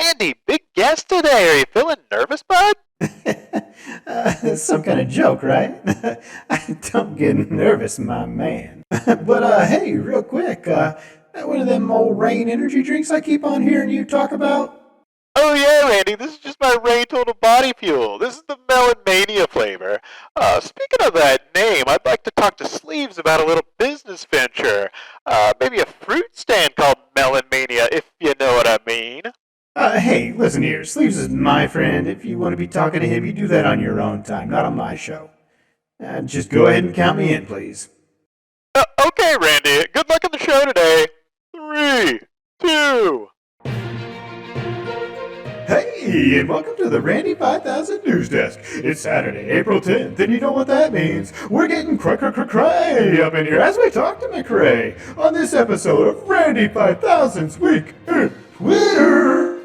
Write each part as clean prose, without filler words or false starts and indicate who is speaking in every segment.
Speaker 1: Randy, big guest today. Are you feeling nervous, bud?
Speaker 2: Some kind of joke, right? I don't get nervous, my man. But hey, real quick, one of them old rain energy drinks I keep on hearing you talk about?
Speaker 1: Oh yeah, Randy, this is just my Rain Total Body Fuel. This is the Melon Mania flavor. Speaking of that name, I'd like to talk to Sleeves about a little business venture. Maybe a fruit stand called Melon Mania, if you know what I mean.
Speaker 2: Hey, listen here, Sleeves is my friend. If you want to be talking to him, you do that on your own time, not on my show. Just go ahead and count me in, please.
Speaker 1: Okay, Randy, good luck on the show today. 3, 2.
Speaker 2: Hey, and welcome to the RANDY5000's News Desk. It's Saturday, April 10th, and you know what that means. We're getting cray up in here as we talk to McCrae on this episode of RANDY5000's Week in Twitter.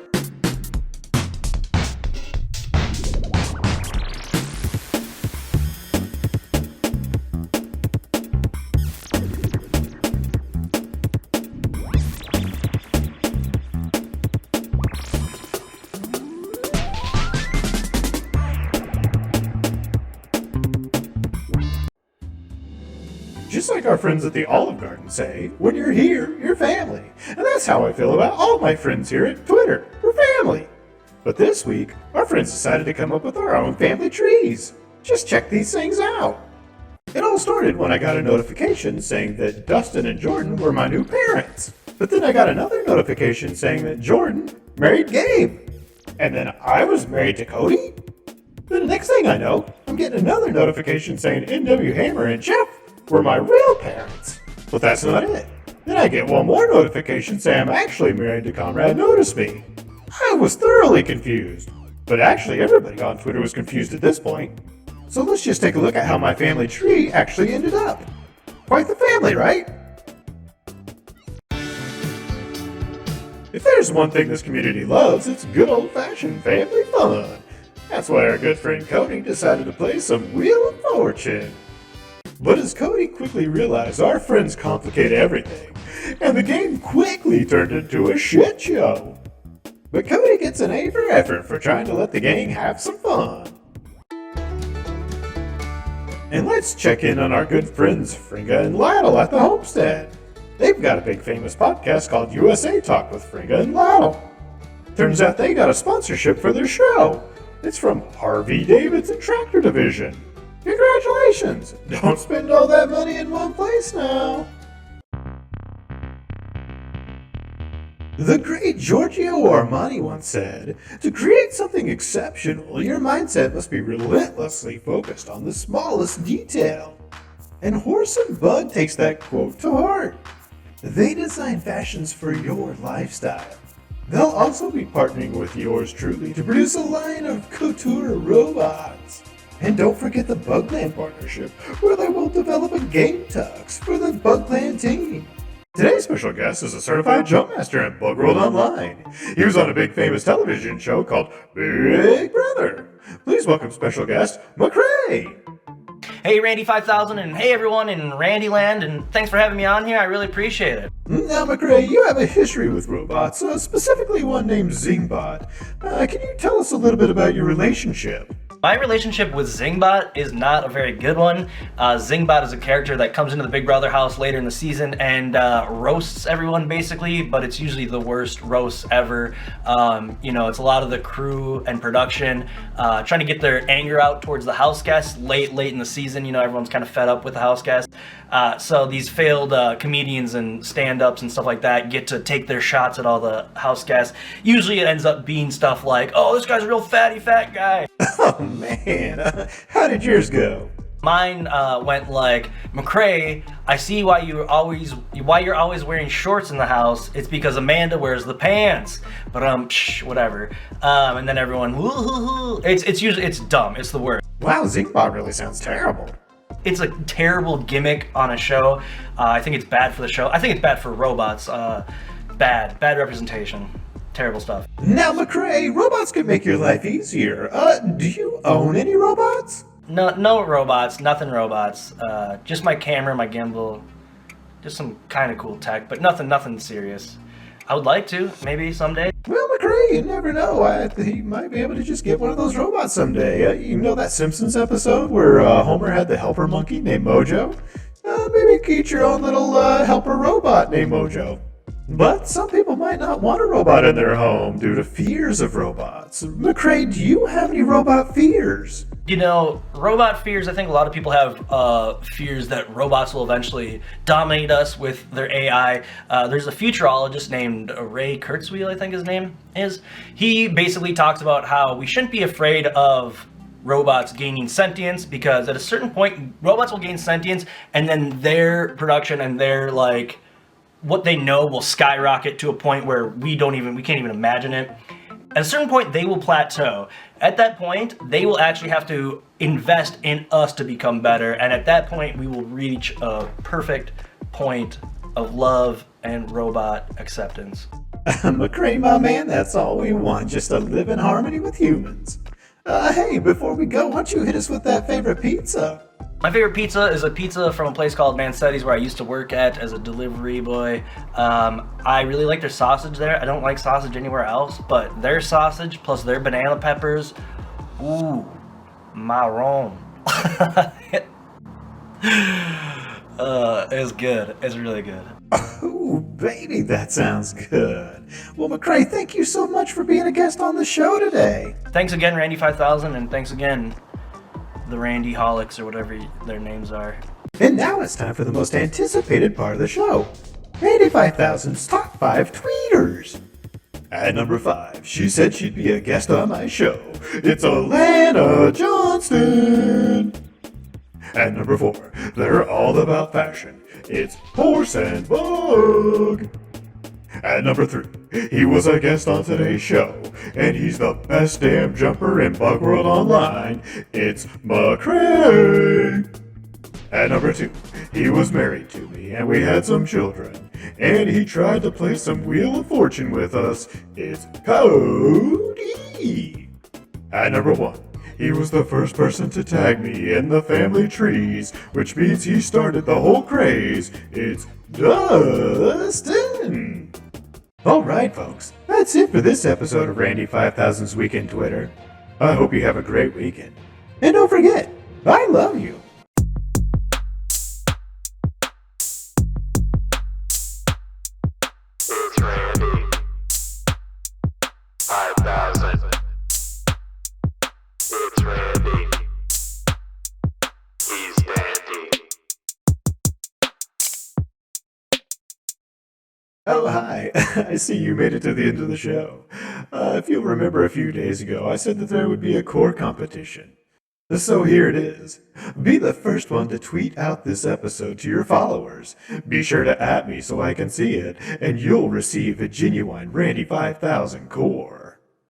Speaker 2: Just like our friends at the Olive Garden say, when you're here, you're family. And that's how I feel about all my friends here at Twitter. We're family. But this week, our friends decided to come up with our own family trees. Just check these things out. It all started when I got a notification saying that Dustin and Jordan were my new parents. But then I got another notification saying that Jordan married Gabe. And then I was married to Cody. Then the next thing I know, I'm getting another notification saying NW Hammer and Jeff were my real parents. But that's not it. Then I get one more notification saying I'm actually married to Conrad Notice Me. I was thoroughly confused. But actually everybody on Twitter was confused at this point. So let's just take a look at how my family tree actually ended up. Quite the family, right? If there's one thing this community loves, it's good old-fashioned family fun. That's why our good friend Cody decided to play some Wheel of Fortune. But as Cody quickly realized, our friends complicate everything, and the game quickly turned into a shit show. But Cody gets an A for effort for trying to let the gang have some fun. And let's check in on our good friends Fringa and Lytle at the Homestead. They've got a big famous podcast called USA Talk with Fringa and Lytle. Turns out they got a sponsorship for their show. It's from Harvey Davidson Tractor Division. Congratulations! Don't spend all that money in one place now. The great Giorgio Armani once said, "To create something exceptional, your mindset must be relentlessly focused on the smallest detail." And Horse and Bud takes that quote to heart. They design fashions for your lifestyle. They'll also be partnering with yours truly to produce a line of couture robots. And don't forget the Bugland partnership, where they will develop a game tux for the Bugland team. Today's special guest is a certified jumpmaster in Bug World Online. He was on a big famous television show called Big Brother. Please welcome special guest, McCrae.
Speaker 3: Hey Randy5000 and hey everyone in Randyland, and thanks for having me on here. I really appreciate it.
Speaker 2: Now McCrae, you have a history with robots, specifically one named Zingbot. Can you tell us a little bit about your relationship?
Speaker 3: My relationship with Zingbot is not a very good one. Zingbot is a character that comes into the Big Brother house later in the season and roasts everyone basically, but it's usually the worst roasts ever. It's a lot of the crew and production trying to get their anger out towards the house guests late in the season. Everyone's kind of fed up with the house guests. So these failed comedians and stand-ups and stuff like that get to take their shots at all the house guests. Usually it ends up being stuff like, "Oh, this guy's a real fatty fat guy."
Speaker 2: Oh man, how did yours go?
Speaker 3: Mine went like, "McCrae, I see why you're always wearing shorts in the house. It's because Amanda wears the pants." But whatever. And then everyone, woo-hoo-hoo. It's dumb. It's the worst.
Speaker 2: Wow, Zingbot really sounds terrible.
Speaker 3: It's a terrible gimmick on a show. I think it's bad for the show. I think it's bad for robots. Bad representation. Terrible stuff.
Speaker 2: Now, McCrae, robots can make your life easier. Do you own any robots?
Speaker 3: No robots, nothing robots. Just my camera, my gimbal, just some kind of cool tech, but nothing serious. I would like to, maybe someday.
Speaker 2: Well, McCrae, you never know. I think you might be able to just get one of those robots someday. You know that Simpsons episode where Homer had the helper monkey named Mojo? Maybe get your own little helper robot named Mojo. But some people might not want a robot in their home due to fears of robots. McCrae, do you have any robot fears?
Speaker 3: You know, robot fears, I think a lot of people have fears that robots will eventually dominate us with their AI. There's a futurologist named Ray Kurzweil, I think his name is. He basically talks about how we shouldn't be afraid of robots gaining sentience, because at a certain point, robots will gain sentience, and then their production and their, like, what they know will skyrocket to a point where we can't even imagine it. At a certain point, they will plateau. At that point, they will actually have to invest in us to become better. And at that point, we will reach a perfect point of love and robot acceptance.
Speaker 2: McCrae, my man, that's all we want, just to live in harmony with humans. Hey, before we go, why don't you hit us with that favorite pizza?
Speaker 3: My favorite pizza is a pizza from a place called Mansetti's where I used to work at as a delivery boy. I really like their sausage there. I don't like sausage anywhere else, but their sausage plus their banana peppers, ooh, marron. It's good. It's really good.
Speaker 2: Ooh, baby, that sounds good. Well, McCrae, thank you so much for being a guest on the show today.
Speaker 3: Thanks again, Randy5000, and thanks again, the Randy Holics or whatever their names are.
Speaker 2: And now it's time for the most anticipated part of the show. RANDY5000's Top 5 Tweeters. At number 5, she said she'd be a guest on my show. It's Alana Johnston. At number 4, they're all about fashion. It's Horse and Bug. At number 3, he was a guest on today's show, and he's the best damn jumper in Bug World Online. It's McCrae. At number 2, he was married to me, and we had some children, and he tried to play some Wheel of Fortune with us. It's Cody. At number 1, he was the first person to tag me in the family trees, which means he started the whole craze. It's Dustin. Alright, folks, that's it for this episode of Randy5000's Weekend Twitter. I hope you have a great weekend. And don't forget, I love you.
Speaker 1: It's Randy. 5000. It's Randy. He's dandy.
Speaker 2: Oh, hi. I see you made it to the end of the show. If you'll remember a few days ago, I said that there would be a core competition. So here it is. Be the first one to tweet out this episode to your followers. Be sure to @ me so I can see it, and you'll receive a genuine Randy5000 core.